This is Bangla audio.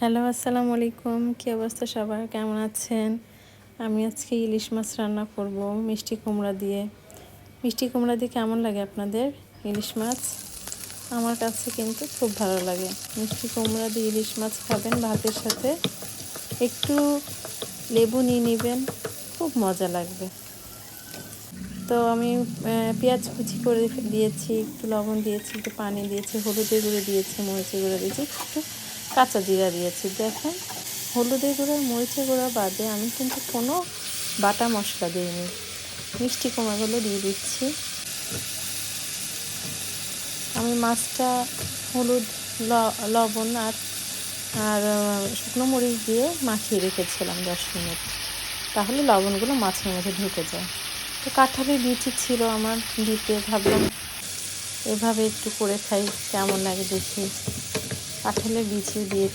হ্যালো, আসসালামু আলাইকুম। কী অবস্থা সবার? কেমন আছেন? আমি আজকে ইলিশ মাছ রান্না করব মিষ্টি কুমড়া দিয়ে। মিষ্টি কুমড়া দিয়ে কেমন লাগে আপনাদের ইলিশ মাছ? আমার কাছে কিন্তু খুব ভালো লাগে। মিষ্টি কুমড়া দিয়ে ইলিশ মাছ খাবেন ভাতের সাথে, একটু লেবু নিয়ে নেবেন, খুব মজা লাগবে। তো আমি পেঁয়াজ কুচি করে দিয়েছি, একটু লবণ দিয়েছি, একটু পানি দিয়েছি, হলুদের গুঁড়ো দিয়েছি, মরিচের গুঁড়ো দিয়েছি, একটু কাঁচা জিরা দিয়েছি। দেখেন, হলুদের গুঁড়ো মরিচের গুঁড়ো বাদে আমি কিন্তু কোনো বাটা মশলা দিইনি। মিষ্টি কুমড়াগুলো দিয়ে দিচ্ছি। আমি মাছটা হলুদ, লবণ আর আর শুকনো মরিচ দিয়ে মাখিয়ে রেখেছিলাম 10 মিনিট, তাহলে লবণগুলো মাছের মধ্যে ঢুকে যায়। তো কাঁঠালের বিচি ছিল আমার দিতে, ভাবলাম এভাবে একটু করে খাই, কেমন লাগে দেখি। কাঁঠালের বিচি দিয়েছি।